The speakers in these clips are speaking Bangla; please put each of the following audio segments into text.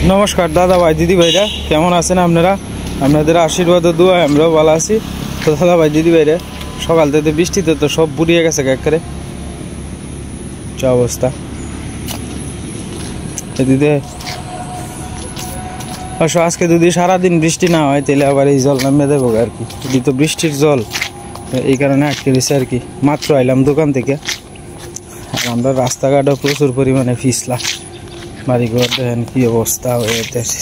নমস্কার দাদা ভাই দিদি ভাইরা, কেমন আছেন আপনারা? আপনাদের আশীর্বাদ ও দোয়া আমরাও ভালো আছি। তো দাদা ভাই দিদি ভাইরা, সকাল থেকে বৃষ্টিতে তো সব বুড়িয়ে গেছে একেবারে, যা অবস্থা। দিদি অবশ্য আজকে যদি সারাদিন বৃষ্টি না হয় তাহলে আবার এই জল নামে দেবো আর কি। এটি তো বৃষ্টির জল, এই কারণে আটকে রয়েছে আর কি। মাত্র আইলাম দোকান থেকে। আর আমরা রাস্তাঘাটও প্রচুর পরিমাণে পিছলা, বাড়িঘর দেখেন কি অবস্থা হয়ে যেতেছে।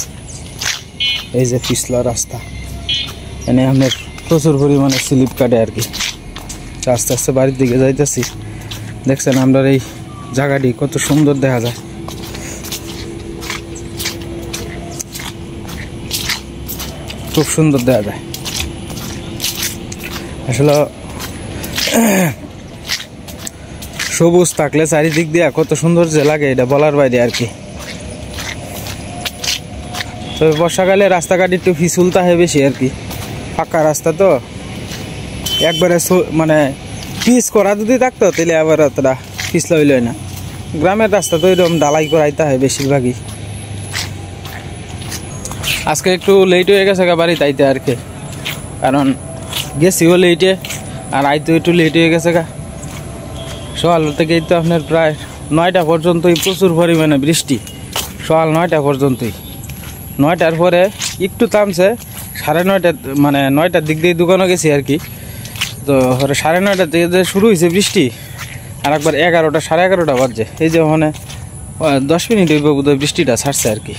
এই যে পিছলা রাস্তা, মানে আপনার প্রচুর পরিমাণে স্লিপ কাটে আর কি। আস্তে আস্তে বাড়ির দিকে যাইতেছি। দেখছেন আমরা এই জায়গাটি কত সুন্দর দেখা যায়। খুব সুন্দর দেখা যায় আসলে। সবুজ থাকলে চারিদিক দিয়ে কত সুন্দর যে লাগে এটা বলার বাইরে আর কি। তবে বর্ষাকালে রাস্তাঘাট একটু পিছুলতা হয় বেশি আর কি। পাকা রাস্তা তো একবারে মানে পিচ করা যদি থাকতো তাহলে আবার অতটা পিছলা হইল না। গ্রামের রাস্তা তো এরকম ডালাই করাইতে হয় বেশিরভাগই। আজকে একটু লেট হয়ে গেছে বাড়িতে আইতে আর কি, কারণ গেছিও লেটে আর আইতেও একটু লেট হয়ে গেছে গা। সকাল থেকেই তো আপনার প্রায় 9টা পর্যন্তই প্রচুর পরিমাণে বৃষ্টি। সকাল 9টা পর্যন্তই, 9টার পরে একটু থামছে। 9:30 মানে 9টার দিক দিয়ে দোকানে গেছি আর কি। তো 9:30 থেকে যে শুরু হয়েছে বৃষ্টি, আর একবার 11টা 11:30 বাজছে। এই যে ওখানে 10 মিনিট হইব বোধহয় বৃষ্টিটা ছাড়ছে আর কি।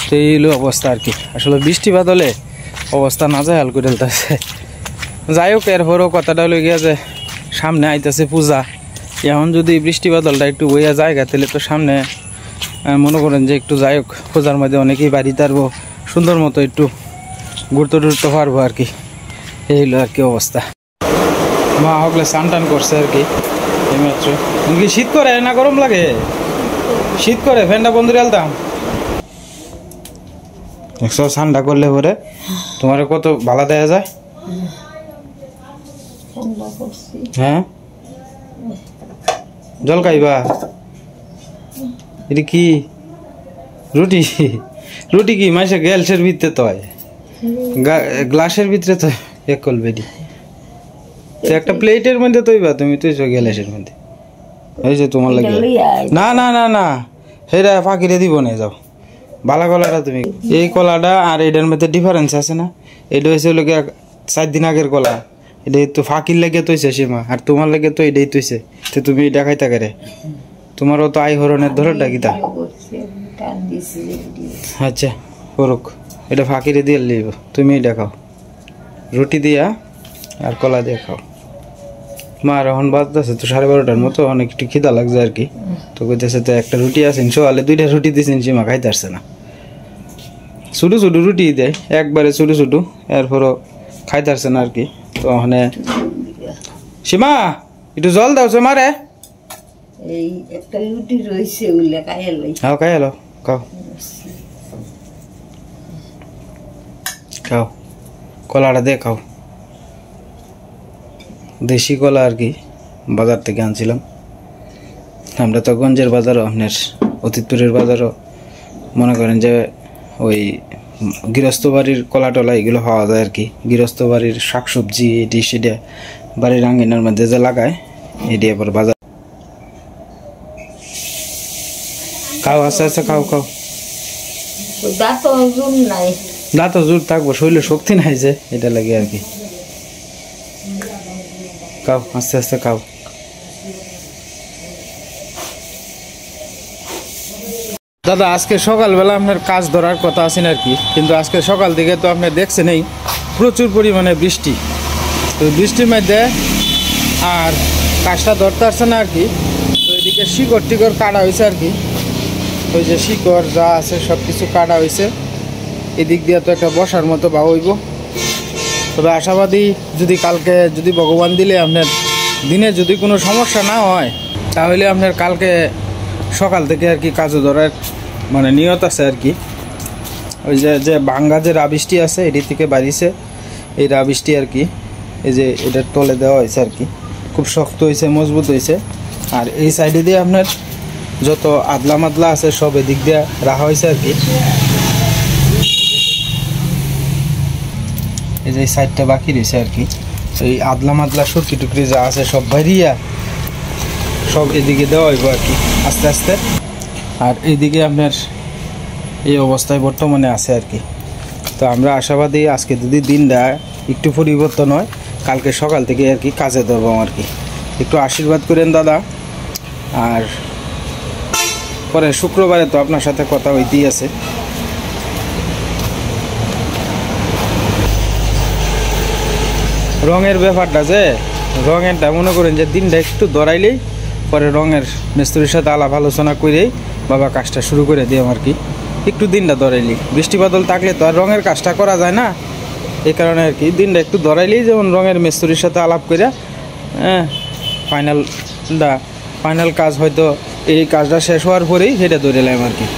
তো এই হলো অবস্থা আর কি। আসলে বৃষ্টি বাদলে অবস্থা না যায় হাল করে ফেলতেছে। যাই হোক, এরপরেও কথাটা হলো গিয়া যে সামনে আইতেছে পূজা। এখন যদি বৃষ্টি বাদলটা একটু বইয়া জায়গা তাহলে তো সামনে মনে করেন যে একটু যাই হোক, পূজার মধ্যে অনেকেই বাড়ি তারবো, সুন্দর মতো একটু ঘুরতে টুরতে পারবো আর কি। এই হলো আর কি অবস্থা। মা হকলে স্নান টান করছে আর কি এইমাত্র। কি শীত করে না গরম লাগে? শীত করে, ফ্যানটা বন্ধ করে আলতাম। একশো ঠান্ডা করলে পরে তোমার কত ভালো দেয়া যায়। হ্যাঁ, জল খাইবা? এটা কি রুটি? রুটি কি মাসে গ্যাসের ভিতরে তো হয়, গ্লাসের ভিতরে তো এক কলবেডি। তো একটা প্লেটের মধ্যে তৈবা তুমি তুইছো গ্যাসের মধ্যে। এই যে তোমার লাগে না না না না, সেটা ফাঁকিরে দিব না। যাও বালা কলাটা তুমি, এই কলাটা আর এটার মধ্যে ডিফারেন্স আছে না। এটা হয়েছে লোক 4 দিন আগের কলা, এটা তো ফাঁকির লেগে তৈছে সীমা, আর তোমার লেগে তো এটাই তৈছে। তো তুমি এটা খাইতে পারে, তোমারও তো আই হরণের ধরনটা কিতা। আচ্ছা করুক, এটা ফাঁকিরে দিয়ে লিব, তুমি এটা খাও রুটি দিয়া আর কলা দিয়ে খাও। মার এখন বাজতেছে তো 12:30টার মতো, অনেক একটু খিদা লাগছে আর কি। তো কইতেছে তো একটা রুটি আছেন, সকালে 2টা রুটি দিয়েছেন, সীমা খাইতে আসছে না। ছোটো ছোটো রুটি দেয় একবারে ছোটো ছোটো, এরপরও খাইতে আসছে না আর কি। তো ওখানে সীমা একটু জল দাও সে মারে। এই একটা রুটি রইছে উলে খাইলো। খাও খাইলো, খাও খাও, কলাটা দিয়ে খাও। দেশি কলা আর কি, বাজার থেকে আনছিলাম। আমরা তো গঞ্জের বাজারও, আপনার অতীতপুরের বাজারও মনে করেন যে ওই গৃহস্থ বাড়ির কলা টলা এগুলো পাওয়া যায় আর কি। গৃহস্থ বাড়ির শাকসবজি এটি সেটা বাড়ির আঙ্গিনার মধ্যে যে লাগায়, এটি আবার বাজার। খাও আস্তে আস্তে খাও খাও। দাঁত জোর থাকবো, শরীরে শক্তি নাই যে, এটা লাগে আর কি। খাও আস্তে আস্তে খাও। দাদা আজকে সকালবেলা আপনার কাজ ধরার কথা আছেন আর কি, কিন্তু আজকে সকাল থেকে তো আপনি দেখছেনই প্রচুর পরিমাণে বৃষ্টি। তো বৃষ্টির মধ্যে আর কাজটা ধরতে আসছে না আর কি। তো এদিকে শিকড় টিকড় কাটা হয়েছে আর কি। ওই যে শিকড় যা আছে সব কিছু কাটা হয়েছে। এদিক দিয়ে তো একটা বসার মতো বা হইব। তবে আশাবাদী, যদি কালকে যদি ভগবান দিলে আপনার দিনে যদি কোনো সমস্যা না হয়, তাহলে আপনার কালকে সকাল থেকে আর কি কাজও ধরার মানে নিয়ত আছে আর কি। ওই যে ভাঙ্গা যে রাবিষ্টি আছে এটি থেকে বাড়িছে, এই রাবিষ্টি আর কি। এই যে এটার তলে দেওয়া হয়েছে আর কি, খুব শক্ত হয়েছে, মজবুত হয়েছে। আর এই সাইডে দিয়ে আপনার যত আদলা মাদলা আছে সব এদিক দিয়ে রাখা হয়েছে আর কি। এই যে সাইডটা বাকি রয়েছে আর কি, এই আদলা মাদলা সুরকি টুকরি যা আছে সব বাইরিয়া সব এদিকে দেওয়া হইব আর কি আস্তে আস্তে। আর এইদিকে আপনার এই অবস্থায় বর্তমানে আছে আর কি। তো আমরা আশাবাদী আজকে যদি দিনটা একটু পরিবর্তন হয়, কালকে সকাল থেকে আর কি কাজে ধরবো আর কি। একটু আশীর্বাদ করেন দাদা। আর পরে শুক্রবারে তো আপনার সাথে কথা হইতেই আছে। রঙের ব্যাপারটা যে রঙেরটা মনে করেন যে দিনটা একটু দৌড়াইলেই পরে রঙের মিস্ত্রির সাথে আলাপ আলোচনা করেই বাবা কাজটা শুরু করে দিই আর কি। একটু দিনটা দৌড়াইলি, বৃষ্টি বাদল থাকলে তো আর রঙের কাজটা করা যায় না, এই কারণে আর কি দিনটা একটু দৌড়াইলেই যেমন রঙের মিস্ত্রির সাথে আলাপ করে ফাইনাল কাজ হয়তো এই কাজটা শেষ হওয়ার পরেই সেটা দৌড়াইলাম আর কি।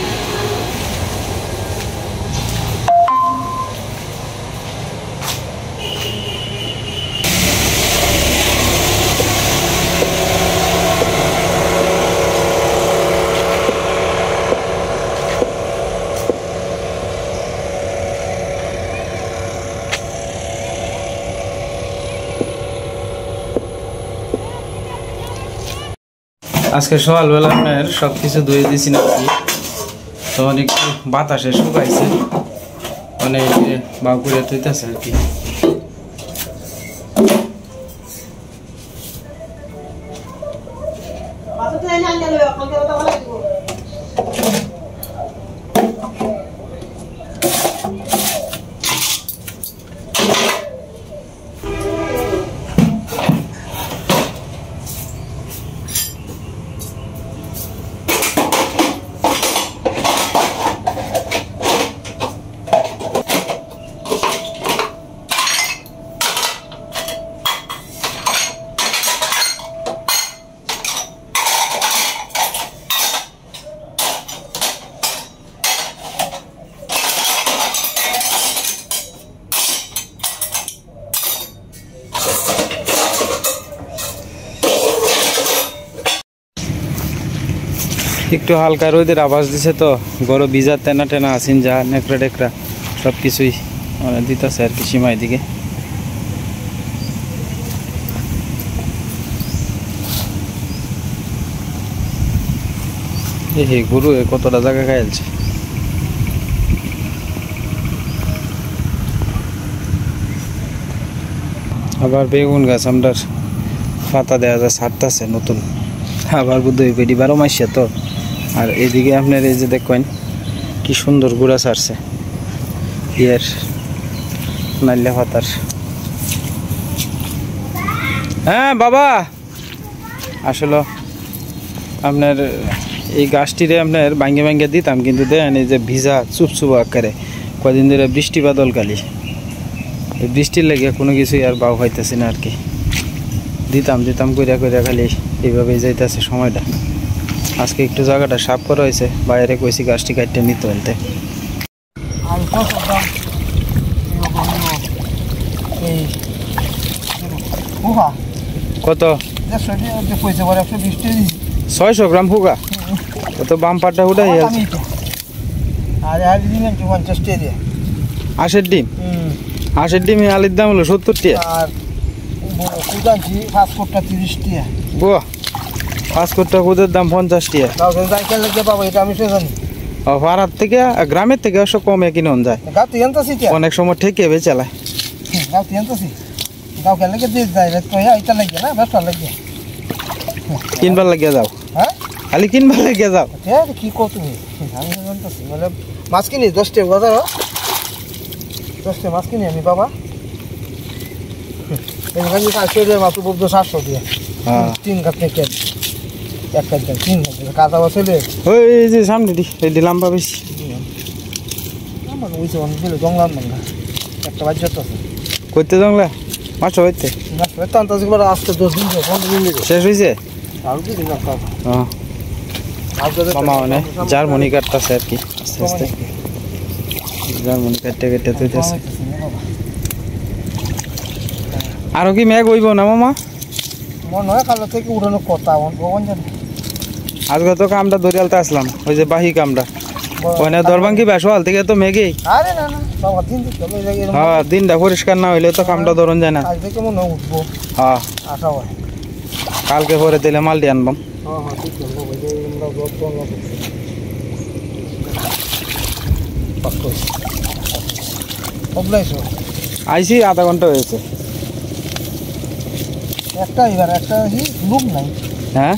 আজকে সকালবেলা আপনার সব কিছু ধুয়ে দিয়েছি নাকি, তো অনেকটু বাতাসে শুকাইছে, অনেক বাউকুড়ে তুইতেছে আর কি। একটু হালকা রোদের আভাস দিছে তো গরু ভিজা টেনা টেনা আসিন যা নেকড়া টেকড়া সব কিছুই দিতেছে আর কি সীমায় দিকে। এই গরু কতটা জায়গা খাইলছে। আবার বেগুন গাছ আমরা পাতা দেওয়া যায় ছাড়তেছে নতুন, আবার বুদ্ধ পেটি 12 মাসে তো। আর এদিকে আপনার এই যে দেখেন কি সুন্দর গুড়া ছাড়ছে ইয়ের নাইলে পাতার। হ্যাঁ বাবা, আসলে আপনার এই গাছটিরে আপনার ভাঙ্গে ভাঙ্গে দিতাম, কিন্তু দেখেন এই যে ভিজা চুপচুপা আকারে কদিন ধরে বৃষ্টি বাদল কালি, এই বৃষ্টির লেগে কোনো কিছুই আর বাউ হইতেছে না আর কি। দিতাম কইরা খালি এইভাবেই যাইতেছে সময়টা। আজকে একটু জায়গাটা সাফ করা হয়েছে, বাইরে কইছি গাছটি কাটতে নিতে আনতে। কত 600 গ্রাম ফুকা, কত বাম পাটটা উঠাই আছে। 8 ডিম, 8 ডিমে আলির দাম হলো 70 টাকা। 5 কোটা কুদের দাম 50 টাকা। পাড়ার থেকে গ্রামের থেকে অবশ্য কমে কিনে যায়, অনেক সময় ঠেকে চালায়। কিনবার লাগিয়ে যাও, খালি কিনবার লাগিয়ে যাও। কি কর তুমি? মানে মাছ কিনি 10 টাকা বাজার, 10 টাকা মাছ কিনি আমি বাবা। মাছ 700 দিয়ে 3 কাপ থেকে 1 কাপ 3 কাঁচা বসলে ওই যে সামনে এটি লম্বা বেশি আমার ওই যে অনেক জংলাম না একটা বাজ্য আছে করতে জংলা মাছ হইতে আজকে 10 দিন 15 দিন শেষ হয়েছে। আর কি দিন মামা মানে জার্মানি কাটতেছে আর কি, আস্তে আস্তে জার্মানি কাটতে তুইতেছে। আরো কি মেঘ হইব না মামা? মনে হয় কাল থেকে উড়ানোর কথা, ভগবান জানে। আজকে তো কামটা দরিয়ালতে আসলাম ওই যে বাহি কামটা ওখানে দরবাঙ্গি বেসওয়াল থেকে তো মেঘেই আরে না না বাবা দিন দিতে হবে এই হ্যাঁ দিনটা পরিষ্কার না হইলে তো কামটা ধরন যায় না আজকে কেমন উঠবো হ্যাঁ আশা হয় কালকে পরে দিলে মালটি আনবাম হ্যাঁ হ্যাঁ ঠিক আছে ওই যে আমরা জব তো না পাক্কো অবলাইছো আইসি আধা ঘন্টা হয়েছে একটা এবার একটা লুক নাই হ্যাঁ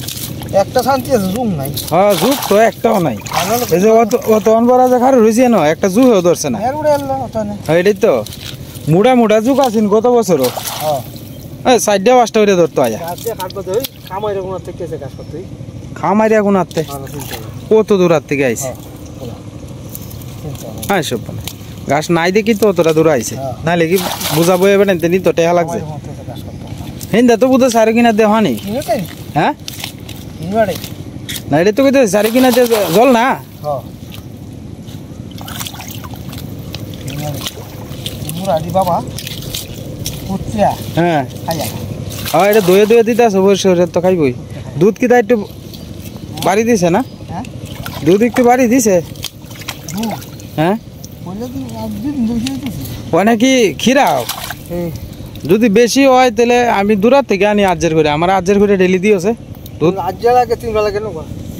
একটা শান্তি আছে জুম নাই হ্যাঁ জুক তো একটাও নাই এই যে অত অনবরা যে খারু রয়েছে না একটা জুকেও ধরছে না এর উড়ে এলো ওখানে এটাই তো মুড়া মুড়া জুক আছেন গত বছরও হ্যাঁ সাইডটা পাঁচটা ওইটা ধরতো আয়া আজকে কাটবো তুই কামাইরে কোন থেকে এসে কাজ করতে খামারি এখন আনতে কত দূর হাত থেকে আইছে হ্যাঁ সব গাছ নাই দেখি তো অতটা দূর আইছে নাহলে কি বুঝাবো এবার নি তো টেহা লাগছে হিন্দা তো বুঝতে সারি কিনা দে হয়নি হ্যাঁ না এটা তো কইতে সারি কিনা দে জল না বাবা হ্যাঁ হ্যাঁ এটা দইয়ে দইয়ে দিতে আছে শরীর তো খাইবই দুধ কি তা একটু বাড়ি দিছে না দুধ একটু বাড়ি দিছে হ্যাঁ ওখানে কি খিরাও যদি বেশি হয় তাহলে আমি দূরার থেকে আনি আজের করে আমার আজের করে ডেলি দিয়েছে দুধ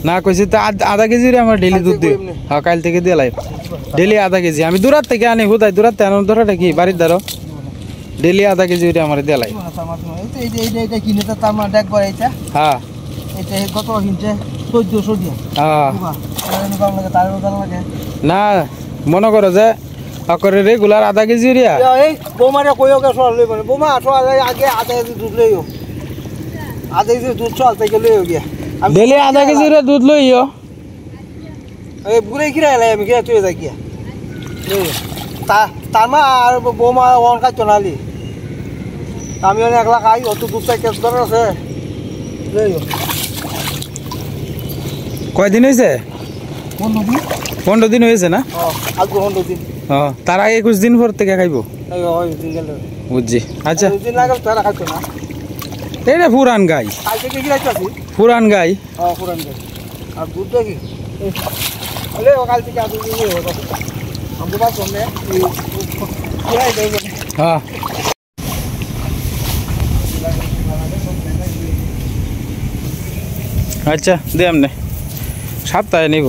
না কইছি তো আধা কেজি আমার ডেলি দুধ দিও হ্যাঁ কাল থেকে দিয়ে লাই ডেলি আধা কেজি আমি দূরার থেকে আনি কোথায় দূরার থেকে আনার ধরাটা কি বাড়ির দ্বারা ডেলি আধা কেজি আমার দিয়ে লাই হ্যাঁ না মনে করো যে করে রেগুলার আধা কেজি ইউরিয়া বোমারে বোমা আগে আধা কেজি দুধ লইও আধা কেজি দুধ চল থেকে লইও গিয়া ডেলি আধা কেজি দুধ লইও এই বুড়ে কিরা এলাই আমি কিরা তুই যা গিয়া তার মা আর বোমা ওন খাই চনালি আমি অনেক একলা খাই অত দুধ চাই কেস ধরে আছে লইও কয়দিন হয়েছে 15 দিন হয়েছে না আজ 15 দিন তার আগে 21 দিন পর থেকে খাইবো বুঝছি আচ্ছা এটা পুরান গাই পুরান গাই আর দুধ কি কাল থেকে হ্যাঁ আচ্ছা দে এমনি সপ্তাহে নিব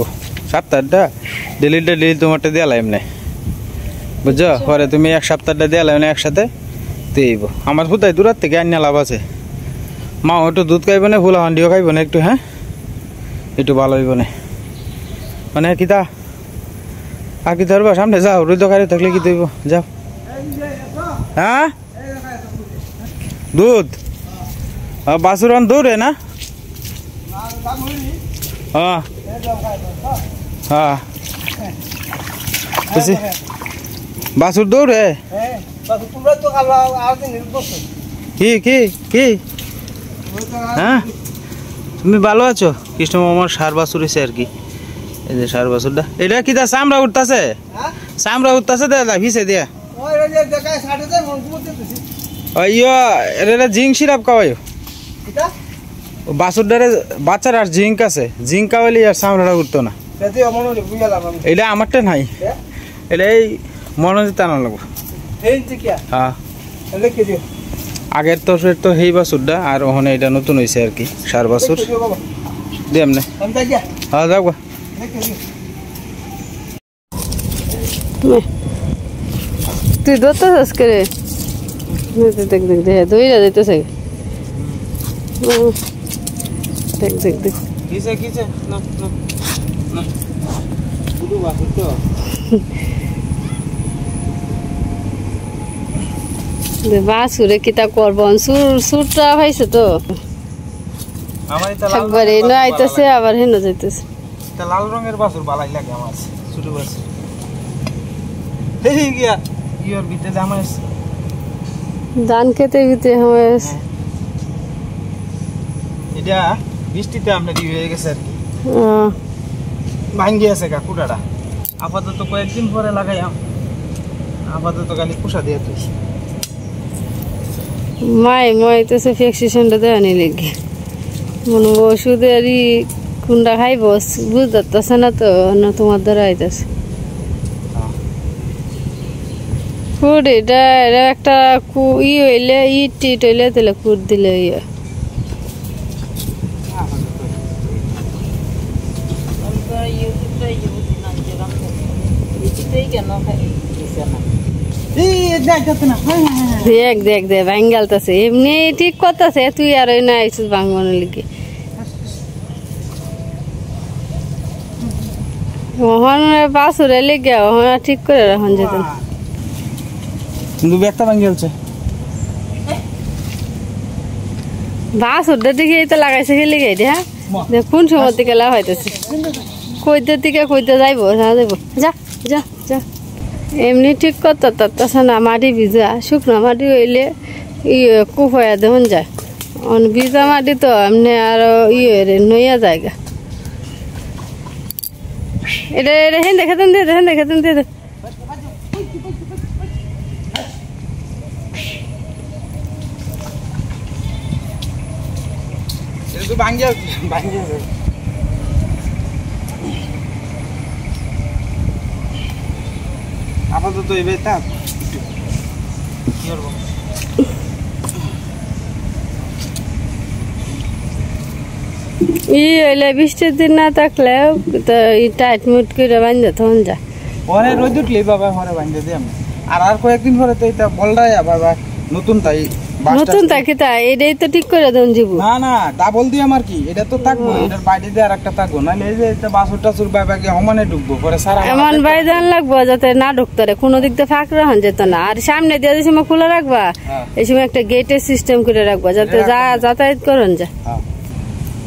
সপ্তাহটা ডেলিটা ডেলি তোমারটা দেওয়া এমনি বুঝছো পরে তুমি এক সপ্তাহটা দেওয়া না একসাথে দেব আমার কোথায় দূরার থেকে আন্য লাভ আছে মা একটু দুধ খাইব না ফুলা হান্ডিও খাইব না একটু হ্যাঁ একটু ভালো হইব না মানে কিতা আর কি ধরবা সামনে যাও রুই দোকানে থাকলে কি দেব যাও হ্যাঁ দুধ বাসুরান দৌড়ে না হ্যাঁ হ্যাঁ বাসুর দৌড়ে কি কি কি হ্যাঁ তুমি ভালো আছো কৃষ্ণ মামার সার বাছুর হয়েছে আর কি এই যে সার বাছুরটা এটা কি তা চামড়া উঠতেছে চামড়া উঠতেছে দাদা ভিসে দিয়া এটা জিঙ্ক সিরাপ খাওয়াই বাছুরটারে বাচ্চার আর জিঙ্ক আছে জিঙ্ক খাওয়াইলে আর চামড়াটা উঠতো না এটা আমারটা নাই এটা এই মনে হচ্ছে টানা লাগবো হ্যাঁ আগের তো সেই বাছুরটা আর ওখানে এটা নতুন হয়েছে আর কি সার বাছুর দিয়ে এমনি হ্যাঁ যাও তুই ধরতেছিস কে রে দেখ দেখ দেখ দইরা দিতেছে দেখ দেখ দেখ কিসে কিসে না না না বুড়ো বাছুর তো বাছুরে কিতা করব সুরটা হয়েছে তো একবারে এনে আইতেছে আবার হেনে যাইতেছে লাল রঙের বাছুর ভালাই লাগে আমার ছোট বাছুর এই গিয়া ইয়োর ভিতরে আমার ধান খেতে খেতে হয় এটা বৃষ্টিতে আমরা দিয়ে হয়ে গেছে আর কি ভাঙ্গি আছে কা কুড়াটা আপাতত কয়েকদিন পরে লাগাই আপাতত খালি কুষা দিয়ে তুই মাইতেছে ভ্যাকসিনেশনটা দেওয়া নেই লেগে মনে ওষুধেরই কোনটা খাইব বুঝতেছে না তো, না তোমার দ্বারা আইতেছে কুট। এটা এটা একটা ই হইলে ইট টিট হইলে তাহলে কুট দিলে ইয়ে দেখ দেখ দেখ ভাঙ্গালতেছে এমনি ঠিক করতেছে, তুই আর ওই না আইছিস ভাঙ্গনের লিগে। ওখান বাসুরে লেগে ওখানে ঠিক করে রাখুন যেত কিন্তু ব্যাগটা ভাঙি গেছে। বাসুরটা দিকে তো লাগাইছে কি লেগে হ্যাঁ, কোন সময় থেকে লাগাইতেছে কইতে থেকে কইতে যাইব না যাইব, যা যা যা। এমনি ঠিক করতে তারতাছে না, মাটি ভিজা শুকনো মাটি হইলে ইয়ে কুফায়া দেখুন যায়, ভিজা মাটি তো এমনি আরো ইয়ে নইয়া জায়গা। এটা এটা হেন দেখাতেন দিয়ে দেখেন দেখাতেন দিয়ে আপাতত এই বেতা ই হইলে বৃষ্টির দিন না থাকলে তো টাইট মুট করে বান্ধে তখন যা পরে রোদ উঠলেই বাবা ঘরে বান্ধে দিই আমি। আর কয়েকদিন পরে তো এটা বলরাই বাবা নতুন তাই নতুন থাকি তা এটাই তো ঠিক করে দেন জীবু। না না ডাবল দিয়ে আমার কি এটা তো থাকবো, এটার বাইরে দিয়ে আর একটা থাকবো, নাহলে এই যে এটা বাসুর টাসুর বাবাকে সমানে ঢুকবো পরে সারা এমন বাইদান লাগবো যাতে না ঢুকতে রে, কোনো দিক দিয়ে ফাঁক রাখা যেত না। আর সামনে দিয়ে যে সময় খোলা রাখবা এই সময় একটা গেটের সিস্টেম করে রাখবা যাতে যা যাতায়াত করেন যা।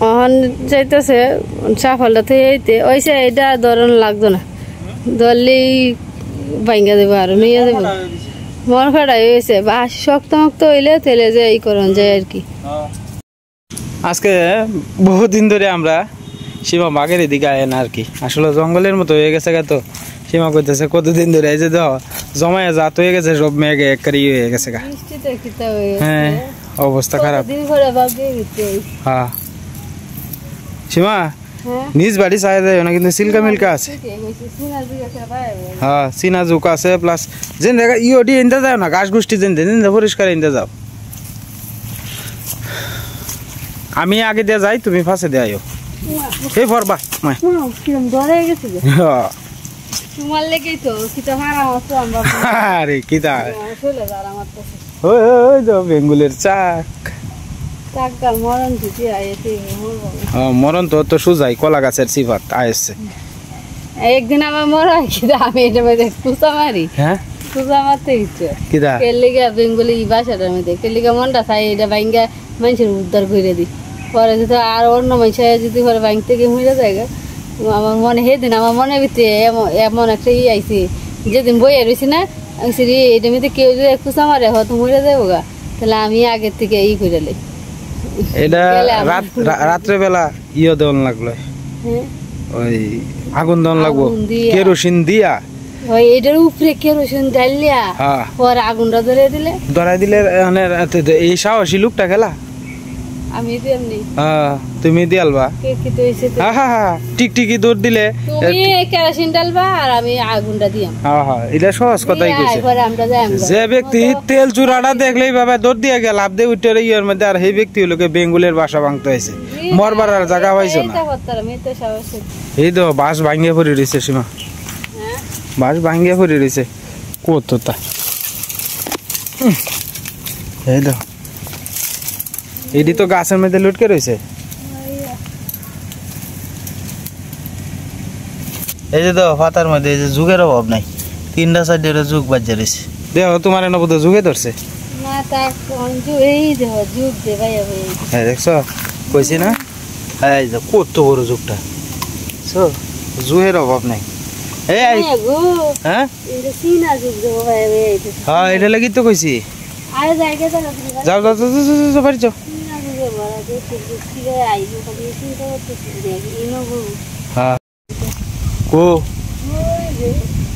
ওখান যাইতেছে সাফলটা থেকে এইতে ওইসে এটা ধরন লাগতো না, ধরলেই ভাঙ্গা দেবো আর নিয়ে দেবো মন খাটাই হয়েছে বা শক্ত মক্ত হইলে তেলে যে এই করন যায় আর কি। আজকে বহুদিন ধরে আমরা সীমা বাঘের এদিকে আয় না আর কি, আসলে জঙ্গলের মতো হয়ে গেছে গা। তো সীমা করতেছে কতদিন ধরে এই যে জমায় জাত হয়ে গেছে সব মেঘে একবারে হয়ে গেছে গা। হ্যাঁ অবস্থা খারাপ। হ্যাঁ সীমা নিজ বাড়ি চাই যায় না, কিন্তু সিল্কা মিল্কা আছে। হ্যাঁ চিনা জুক আছে প্লাস যেন দেখা ইডি এনতে যাও না, ঘাস গোষ্ঠী যেন পরিষ্কার এনতে যাও। আমি আগে দিয়ে যাই, তুমি ফাঁসে দিয়ে আইও। এই ভরবা আরে কিতা বেঙ্গুলের চাক মরণ তো তো সুজাই কলা গাছের সিফাত আইসছে। একদিন আমার মরা আমি এটা কুচা মারি, হ্যাঁ কুচা মারতে ইচ্ছে কিতা কেলিগা বেঙ্গলি বাসাটার মধ্যে কেলিগা মনটা চাই এটা ভাঙ্গা মানুষের উদ্ধার করে দিই। পরে যদি আর অন্য মানুষ যদি পরে ভাঙতে গিয়ে মরে যায় আমার মনে সেদিন আমার মনে ভিতরে এমন একটা ই আইসি, যেদিন বইয়ে রয়েছি না এটার মধ্যে কেউ যদি কুচা মারে হয়তো মরে যাবো গা, তাহলে আমি আগের থেকে ই করে লাই। এটা রাত্রে বেলা ইয়ে দেওয়ান লাগলো, ওই আগুন দেওয়ান লাগবো কেরোসিন দিয়া, ওই এটার উপরে কেরোসিন ডালিয়া পরে আগুনটা ধরে দিলে ধরাই দিলে। এই সাহসী লোকটা খেলা আমি দিমনি তুমি দিয়ালবা টিকটিকি দৌড় দিলে তুমি কেরোসিন ডালবা আর আমি আগুনটা দিয়াম। এটা সহজ কথাই কইছে। যে ব্যক্তি তেল চূড়াটা দেখলেই বাবা দৌড় দিয়ে গেল লাভ দিয়ে উঠে ইয়ের মধ্যে, আর সেই ব্যক্তি হলোকে বেঙ্গুলের বাসা ভাঙতে হয়েছে, মরবার আর জায়গা পাইছে না। এই তো বাস ভাঙিয়ে পড়ে রয়েছে সীমা, বাস ভাঙিয়ে পড়ে রয়েছে কতটা। এই তো এটি তো গাছের মধ্যে লুটকে রয়েছে। এই যে তো পাতার মধ্যে এই যে যুগের অভাব নাই, 3টা 4টা যুগ বাজে রয়েছে। দেখো তোমার এনে বোধ যুগে ধরছে দেখছো কইছি না, এই যে কত বড় যুগটা, যুগের অভাব নাই। হ্যাঁ হ্যাঁ এটা লাগি তো কইছি। যাও যাও যাও বাড়ি যাও।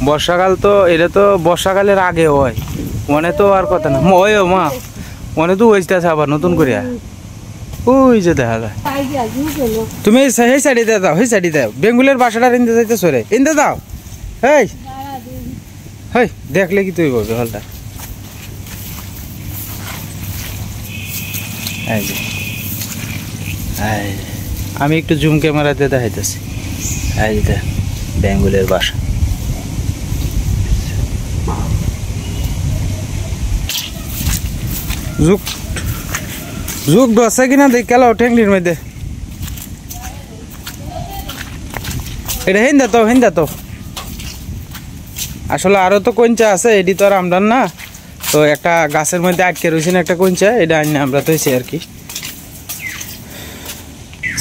বর্ষাকাল তো এটা তো বর্ষাকালের আগে হয়, মনে তো আর কথা না ওই মা মনে তো হয়েছে আবার নতুন করে ওই যে দেখা যায়। তুমি সেই সাইডে দাও, সেই সাইডে দাও, বেঙ্গুলের বাসাটা ইন্দে যাইতে সরে ইন্দে দাও। এই হেই দেখলে কি তুই বলবি হলটা। আমি একটু জুম ক্যামেরাতে দেখাইতেছি। এই যে বেঙ্গুলের বাসা। যুগ যুগ বসে কিনা দেখ কেলাও ঠেঙ্গলির মধ্যে। এটা হিন্দা তো আসলে আরো তো কঞ্চা আছে, এটি তো আর আমরা না, তো একটা গাছের মধ্যে আটকে রয়েছে না একটা কঞ্চা, এটা আনি আমরা তো আর কি।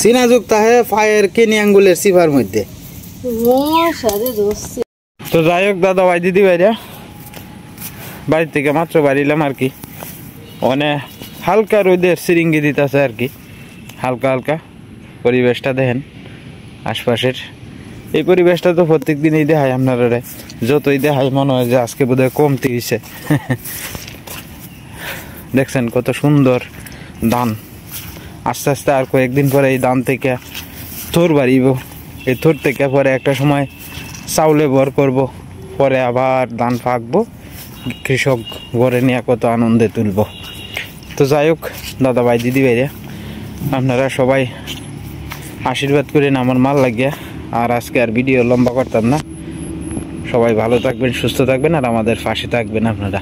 সিনা যুক্ত হয় ফায়ার কেনি আঙ্গুলের সিভার মধ্যে। তো যাই হোক দাদা ভাই দিদি ভাইরা, বাড়ি থেকে মাত্র বাড়িলাম আর কি। অনেক হালকা রোদের সিরিঙ্গি দিতেছে আর কি, হালকা হালকা। পরিবেশটা দেখেন আশপাশের, এই পরিবেশটা তো প্রত্যেক দিনই দেখায় আপনারা, যতই দেখায় মনে হয় যে আজকে বোধহয় কমতি হয়েছে। দেখছেন কত সুন্দর ধান। আস্তে আস্তে আর কয়েকদিন পরে এই ধান থেকে থোর বাড়িব, এই থোর থেকে পরে একটা সময় চাউলে ভর করব, পরে আবার ধান পাকবো, কৃষক ঘরে নিয়ে কত আনন্দে তুলব। তো যাই হোক দাদা ভাই দিদি ভাইরা, আপনারা সবাই আশীর্বাদ করেন আমার মাল লাগিয়া। আর আজকে আর ভিডিও লম্বা করতাম না। সবাই ভালো থাকবেন, সুস্থ থাকবেন, আর আমাদের পাশে থাকবেন আপনারা।